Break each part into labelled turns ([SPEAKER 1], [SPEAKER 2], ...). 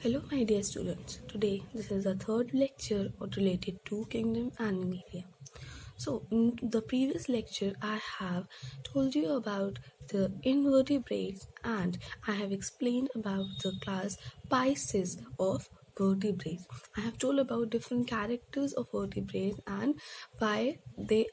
[SPEAKER 1] Hello, my dear students. Today, this is the third lecture related to kingdom and media. So, in the previous lecture, I have told you about the invertebrates and I have explained about the class Pisces of vertebrates. I have told about different characters of vertebrates and why they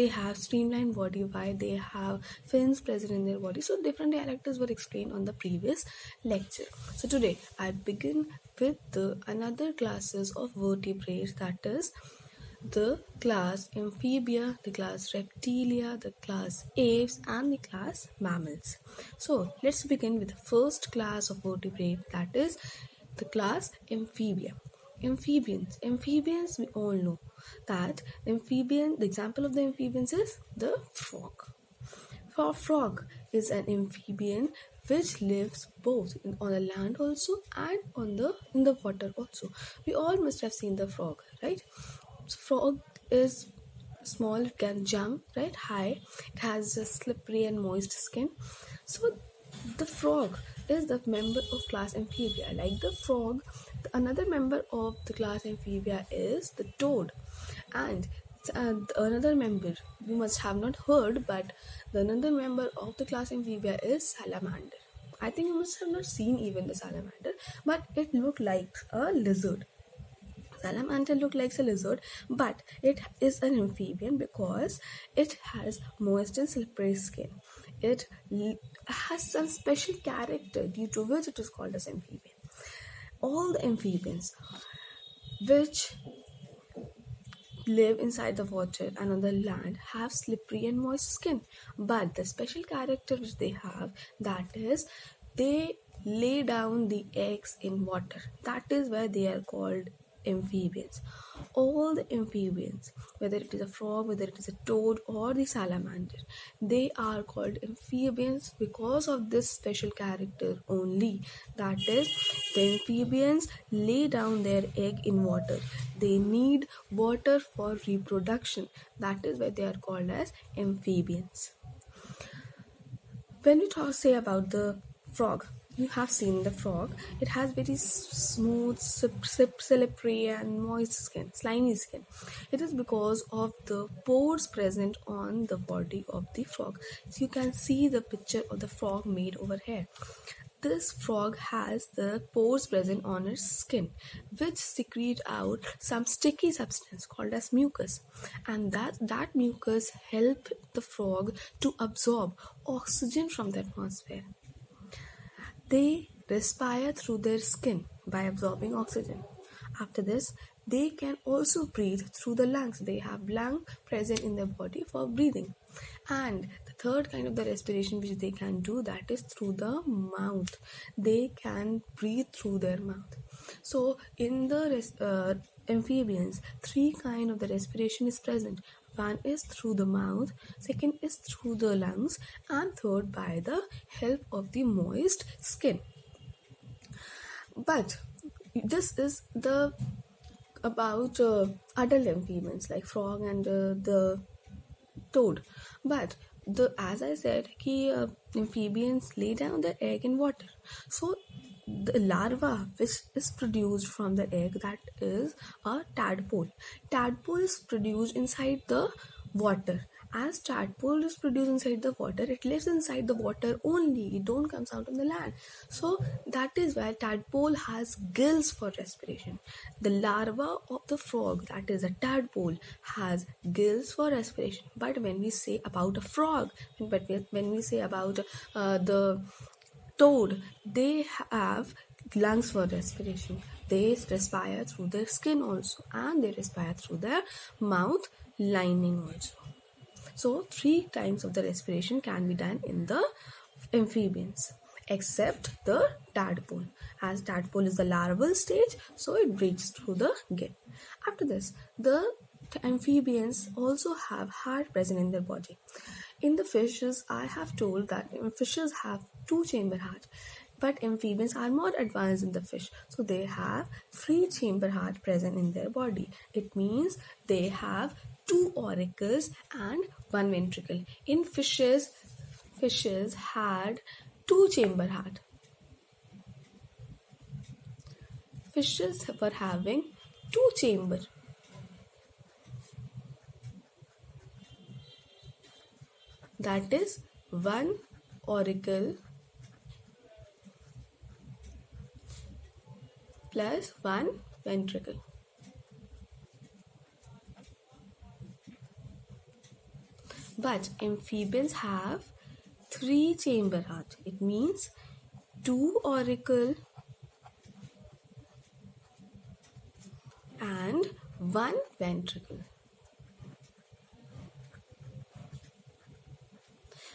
[SPEAKER 1] have streamlined body, why they have fins present in their body. So different characters were explained on the previous lecture. So today I begin with the another classes of vertebrates, that is the class amphibia, the class reptilia, the class apes and the class mammals. So let's begin with the first class of vertebrate, that is the class amphibia. Amphibians we all know that the example of the amphibians is the frog. Frog is an amphibian which lives both on the land also and in the water also. We all must have seen the frog, right? So frog is small, it can jump right high, it has a slippery and moist skin. So the frog is the member of class amphibia. Like the frog, another member of the class amphibia is the toad, and another member you must have not heard, but the another member of the class amphibia is salamander. I think you must have not seen even the salamander, but it looked like a lizard. Salamander looks like a lizard, but it is an amphibian because it has moist and slippery skin. It has some special character due to which it is called as amphibian. All the amphibians which live inside the water and on the land have slippery and moist skin, but the special character which they have, that is they lay down the eggs in water. That is why they are called amphibians. All the amphibians, whether it is a frog, whether it is a toad or the salamander, they are called amphibians because of this special character only. That is, the amphibians lay down their egg in water. They need water for reproduction. That is why they are called as amphibians. When we say about the frog, you have seen the frog. It has very smooth, slippery and moist skin, slimy skin. It is because of the pores present on the body of the frog. So you can see the picture of the frog made over here. This frog has the pores present on its skin, which secrete out some sticky substance called as mucus, and that mucus help the frog to absorb oxygen from the atmosphere. They respire through their skin by absorbing oxygen. After this, they can also breathe through the lungs. They have lungs present in their body for breathing. And the third kind of the respiration which they can do, that is through the mouth. They can breathe through their mouth. So in the amphibians, three kind of the respiration is present. One is through the mouth, second is through the lungs, and third by the help of the moist skin. But this is the about adult amphibians like frog and the toad. But as I said, amphibians lay down their egg in water. So the larva which is produced from the egg, that is a tadpole. Tadpole is produced inside the water. As tadpole is produced inside the water, it lives inside the water only. It don't comes out on the land. So that is why tadpole has gills for respiration. The larva of the frog, that is a tadpole, has gills for respiration. But when we say about a frog, when we say about the toad, they have lungs for respiration. They respire through their skin also, and they respire through their mouth lining also. So three types of the respiration can be done in the amphibians, except the tadpole. As tadpole is the larval stage, so it breathes through the gill. After this, the amphibians also have heart present in their body. In the fishes, I have told that fishes have two-chamber heart, but amphibians are more advanced in the fish, so they have three-chamber heart present in their body. It means they have two auricles and one ventricle. In fishes had two-chamber heart. fishes were having two chamber. That is one auricle plus one ventricle. But amphibians have three chamber heart. It means two auricle and one ventricle.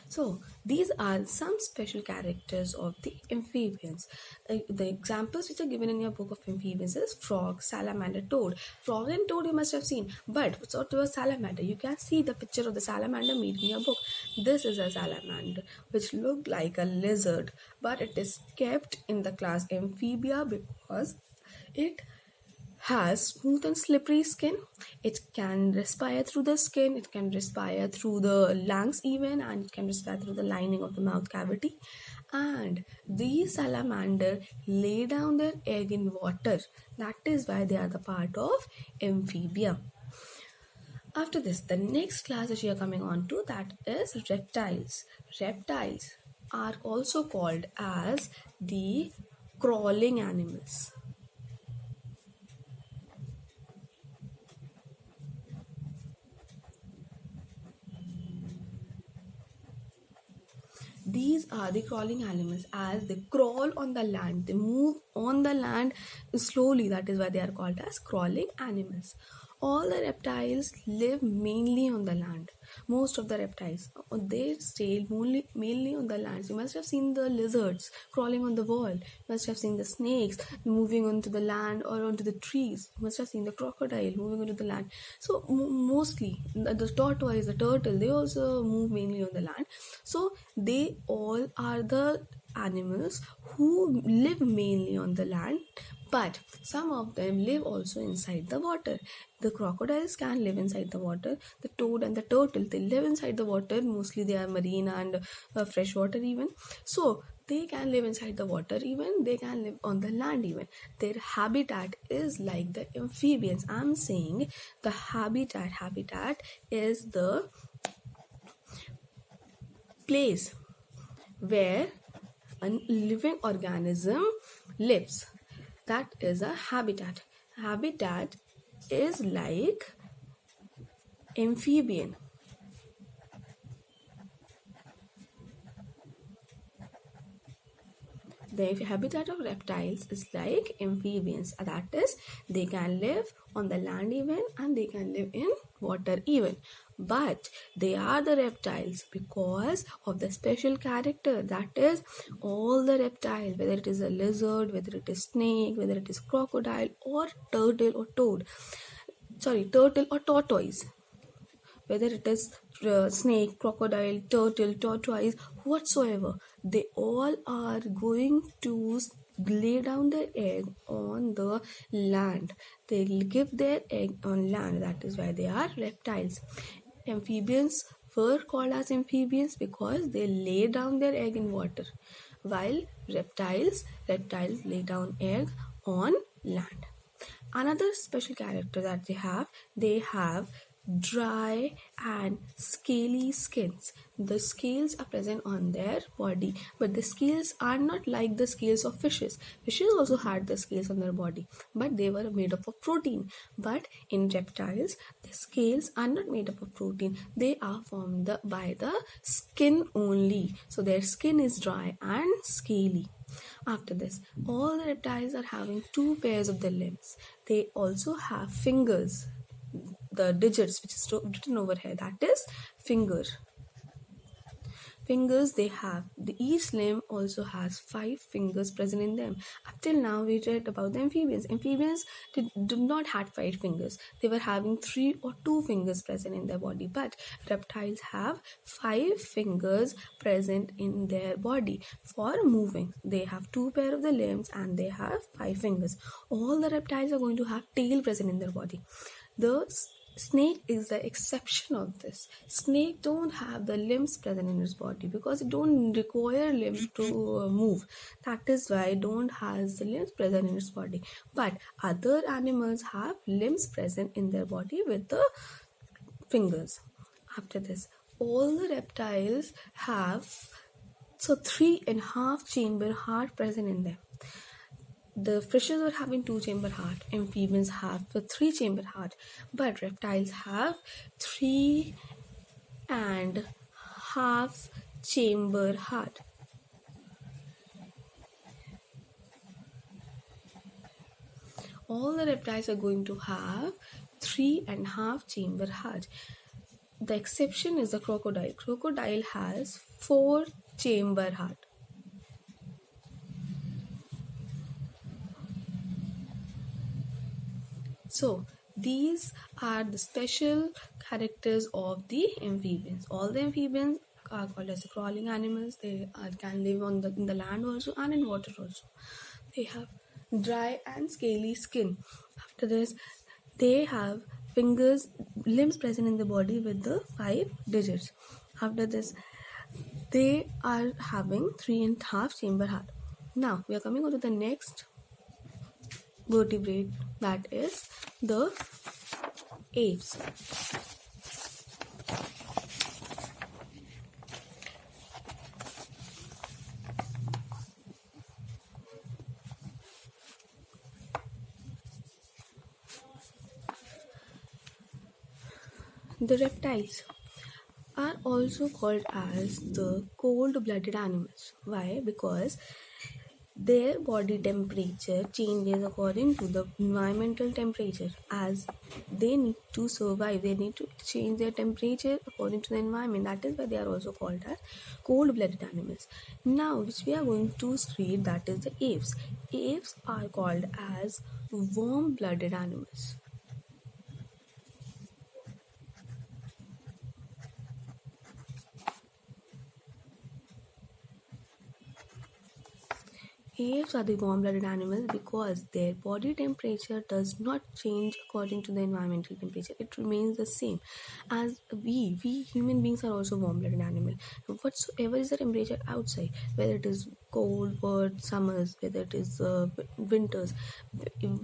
[SPEAKER 1] So these are some special characters of the amphibians. The examples which are given in your book of amphibians is frog, salamander, toad. Frog and toad you must have seen, but what's sort of a salamander? You can see the picture of the salamander made in your book. This is a salamander which looked like a lizard, but it is kept in the class amphibia because it has smooth and slippery skin. It can respire through the skin, it can respire through the lungs even, and it can respire through the lining of the mouth cavity. And these salamander lay down their egg in water. That is why they are the part of amphibia. After this, the next class which we are coming on to, that is reptiles. Reptiles are also called as the crawling animals. These are the crawling animals as they crawl on the land. They move on the land slowly. That is why they are called as crawling animals. All the reptiles live mainly on the land. Most of the reptiles, they stay mainly on the land. You must have seen the lizards crawling on the wall. You must have seen the snakes moving onto the land or onto the trees. You must have seen the crocodile moving onto the land. So mostly the tortoise, the turtle, they also move mainly on the land. So they all are the animals who live mainly on the land, but some of them live also inside the water. The crocodiles can live inside the water. The toad and the turtle, they live inside the water. Mostly they are marine and freshwater even. So they can live inside the water even. They can live on the land even. Their habitat is like the amphibians. I'm saying the habitat is the place where a living organism lives. That is a habitat. Habitat is like amphibian. The habitat of reptiles is like amphibians. That is, they can live on the land even and they can live in water even. But they are the reptiles because of the special character. That is, all the reptiles, whether it is a lizard, whether it is snake, whether it is crocodile or turtle or toad. Turtle or tortoise. Whether it is snake, crocodile, turtle, tortoise, whatsoever, they all are going to lay down their egg on the land. They give their egg on land. That is why they are reptiles. Amphibians were called as amphibians because they lay down their egg in water, while reptiles lay down egg on land. Another special character that they have dry and scaly skins. The scales are present on their body, but the scales are not like the scales of fishes. Fishes also had the scales on their body, but they were made up of protein. But in reptiles, the scales are not made up of protein. They are formed by the skin only. So their skin is dry and scaly. After this, all the reptiles are having two pairs of the limbs. They also have fingers. The digits which is written over here, that is finger. Fingers they have. Each limb also has 5 fingers present in them. Up till now we read about the amphibians. Amphibians did not have 5 fingers. They were having 3 or 2 fingers present in their body. But reptiles have 5 fingers present in their body for moving. They have 2 pair of the limbs and they have 5 fingers. All the reptiles are going to have tail present in their body. The Snake is the exception of this. Snake don't have the limbs present in its body because it don't require limbs to move. That is why it don't has the limbs present in its body. But other animals have limbs present in their body with the fingers. After this, all the reptiles have 3.5 chamber heart present in them. The fishes are having 2 chamber heart, amphibians have a 3 chamber heart, but reptiles have 3.5 chamber heart. All the reptiles are going to have 3.5 chamber heart. The exception is the crocodile. Crocodile has 4 chamber heart. So these are the special characters of the amphibians. All the amphibians are called as the crawling animals. They can live in the land also and in water also. They have dry and scaly skin. After this, they have fingers, limbs present in the body with the 5 digits. After this, they are having 3.5 chamber heart. Now we are coming on to the next vertebrate, that is the apes. The reptiles are also called as the cold-blooded animals. Why? Because their body temperature changes according to the environmental temperature. As they need to survive, they need to change their temperature according to the environment. That is why they are also called as cold-blooded animals. Now, which we are going to read, that is the apes. Apes are called as warm-blooded animals. Apes are the warm-blooded animals because their body temperature does not change according to the environmental temperature. It remains the same. As we human beings are also warm-blooded animal. Whatsoever is the temperature outside, whether it is cold, wet, summers, whether it is winters,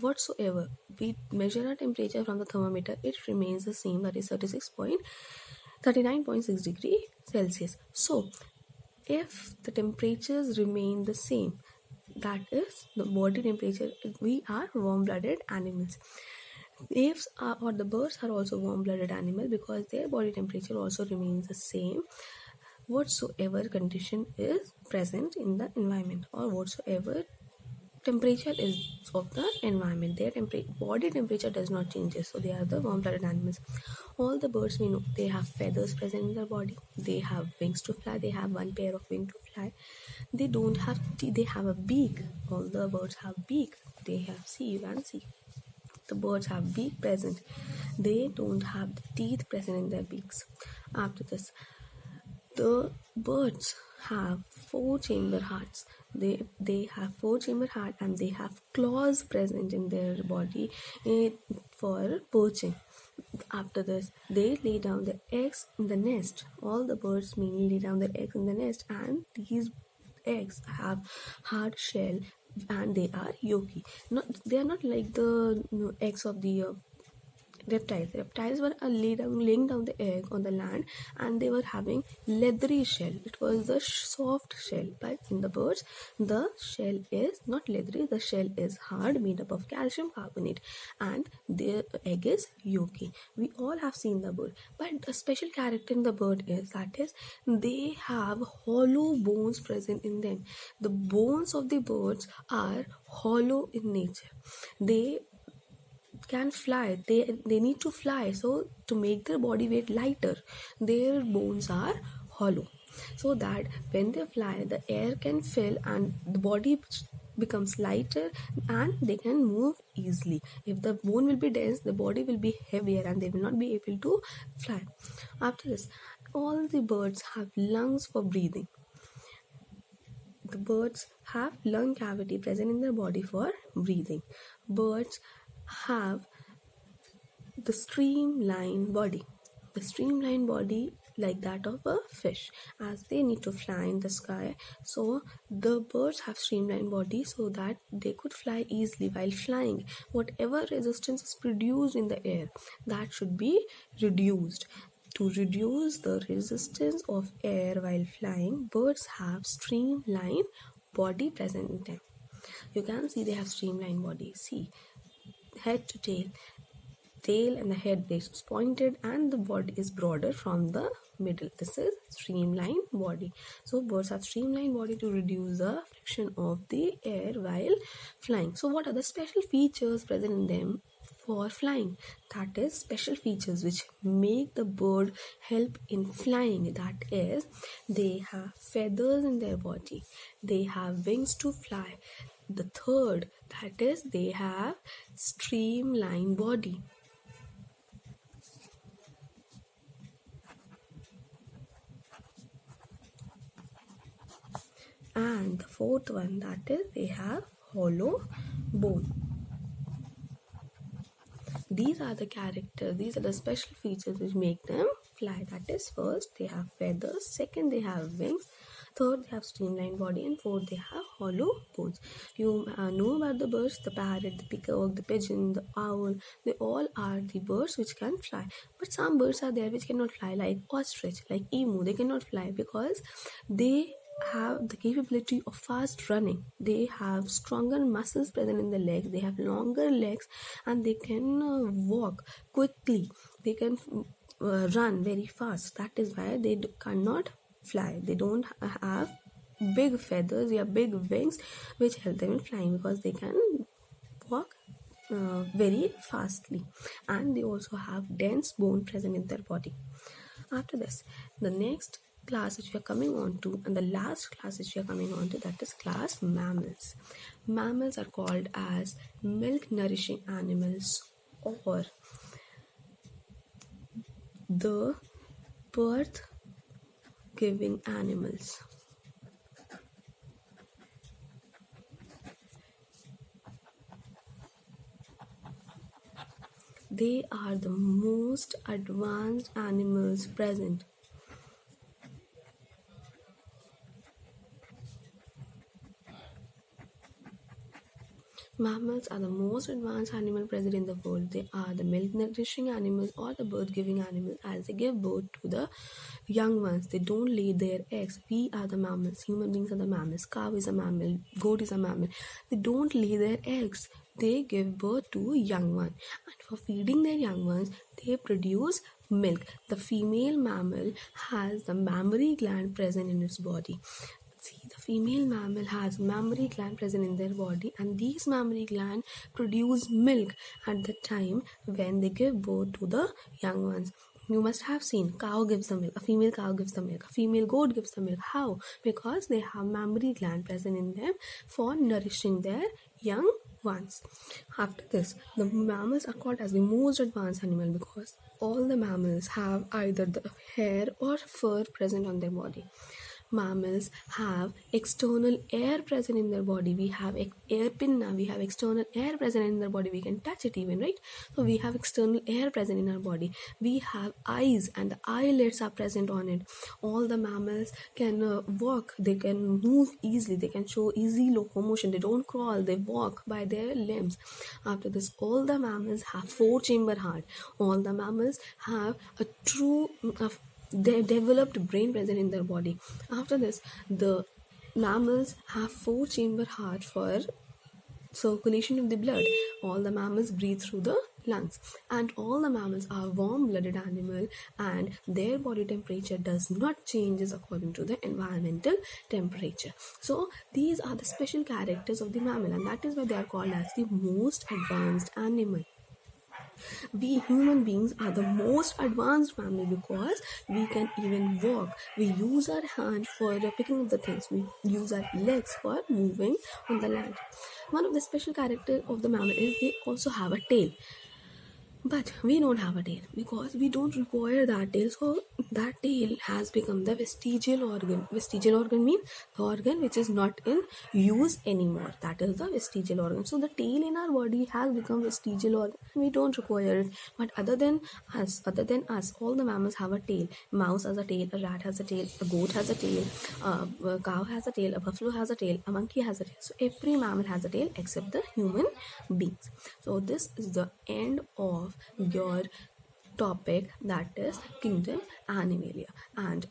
[SPEAKER 1] whatsoever, we measure our temperature from the thermometer. It remains the same. That is 39.6 degree Celsius. So, if the temperatures remain the same, that is the body temperature, we are warm-blooded animals. Apes or the birds are also warm-blooded animals because their body temperature also remains the same whatsoever condition is present in the environment, or whatsoever temperature is of the environment. Their body temperature does not change, so they are the warm-blooded animals. All the birds we know, they have feathers present in their body. They have wings to fly. They have 1 pair of wings to fly. They don't have teeth. They have a beak. All the birds have beak. They have, see, you can see, the birds have beak present. They don't have the teeth present in their beaks. After this, the birds have 4 chamber hearts. They have 4 chamber heart, and they have claws present in their body for perching. After this, they lay down their eggs in the nest. All the birds mainly lay down their eggs in the nest, and these eggs have hard shell and they are yolky. They are not like the eggs of the reptiles. Reptiles were laying down the egg on the land, and they were having leathery shell. It was the soft shell. But in the birds, the shell is not leathery. The shell is hard, made up of calcium carbonate, and the egg is yolky. We all have seen the bird, but a special character in the bird is that is they have hollow bones present in them. The bones of the birds are hollow in nature. They can fly. They need to fly, so to make their body weight lighter, their bones are hollow, so that when they fly, the air can fill and the body becomes lighter and they can move easily. If the bone will be dense, the body will be heavier and they will not be able to fly. After this, all the birds have lungs for breathing. The birds have lung cavity present in their body for breathing. Birds have the streamlined body. The streamlined body, like that of a fish, as they need to fly in the sky. So the birds have streamlined body so that they could fly easily while flying. Whatever resistance is produced in the air, that should be reduced. To reduce the resistance of air while flying, birds have streamlined body present in them. You can see they have streamlined body. See, head to tail and the head is pointed and the body is broader from the middle. This is streamlined body. So birds have streamlined body to reduce the friction of the air while flying. So what are the special features present in them for flying? That is special features which make the bird help in flying. That is, they have feathers in their body, they have wings to fly. The third, that is, they have streamlined body. And the fourth one, that is, they have hollow bone. These are the characters, these are the special features which make them fly. That is, first they have feathers, second they have wings, third they have streamlined body, and fourth they have hollow bones. You know about the birds, the parrot, the peacock, the pigeon, the owl. They all are the birds which can fly. But some birds are there which cannot fly, like ostrich, like emu. They cannot fly because they have the capability of fast running. They have stronger muscles present in the legs, they have longer legs, and they can walk quickly. They can run very fast. That is why they cannot fly. They don't have big feathers, they have big wings which help them in flying, because they can walk very fastly, and they also have dense bone present in their body. After this, the next class which we are coming on to, and the last class which we are coming on to, that is class mammals. Mammals are called as milk nourishing animals, or the birth giving animals. They are the most advanced animals present. Mammals are the most advanced animal present in the world. They are the milk nourishing animals or the birth giving animals, as they give birth to the young ones. They don't lay their eggs. We are the mammals. Human beings are the mammals. Cow is a mammal. Goat is a mammal. They don't lay their eggs. They give birth to a young one. And for feeding their young ones, they produce milk. The female mammal has the mammary gland present in its body. See, the female mammal has mammary gland present in their body, and these mammary gland produce milk at the time when they give birth to the young ones. You must have seen cow gives the milk, a female cow gives the milk, a female goat gives the milk. How? Because they have mammary gland present in them for nourishing their young ones. After this, the mammals are called as the most advanced animal because all the mammals have either the hair or fur present on their body. Mammals have external air present in their body. We have air pinna, we have external air present in their body. We can touch it even, right? So we have external air present in our body. We have eyes, and the eyelids are present on it. All the mammals can walk, they can move easily, they can show easy locomotion. They don't crawl, they walk by their limbs. After this, all the mammals have 4-chamber heart. All the mammals have a true they developed brain present in their body. After this, the mammals have 4-chamber heart for circulation of the blood. All the mammals breathe through the lungs, and all the mammals are warm-blooded animal, and their body temperature does not changes according to the environmental temperature. So these are the special characters of the mammal, and that is why they are called as the most advanced animal. We human beings are the most advanced mammal because we can even walk. We use our hand for picking up the things. We use our legs for moving on the land. One of the special characters of the mammal is they also have a tail. But we don't have a tail because we don't require that tail. So that tail has become the vestigial organ. Vestigial organ means the organ which is not in use anymore. That is the vestigial organ. So the tail in our body has become vestigial organ. We don't require it. But other than us, all the mammals have a tail. Mouse has a tail, a rat has a tail, a goat has a tail, a cow has a tail, a buffalo has a tail, a monkey has a tail. So every mammal has a tail except the human beings. So this is the end of your topic, that is kingdom animalia, and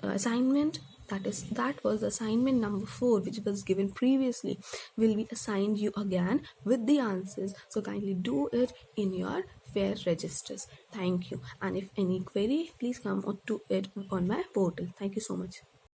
[SPEAKER 1] assignment, that was assignment number 4, which was given previously, will be assigned you again with the answers. So kindly do it in your fair registers. Thank you, and if any query, please come on to it on my portal. Thank you so much.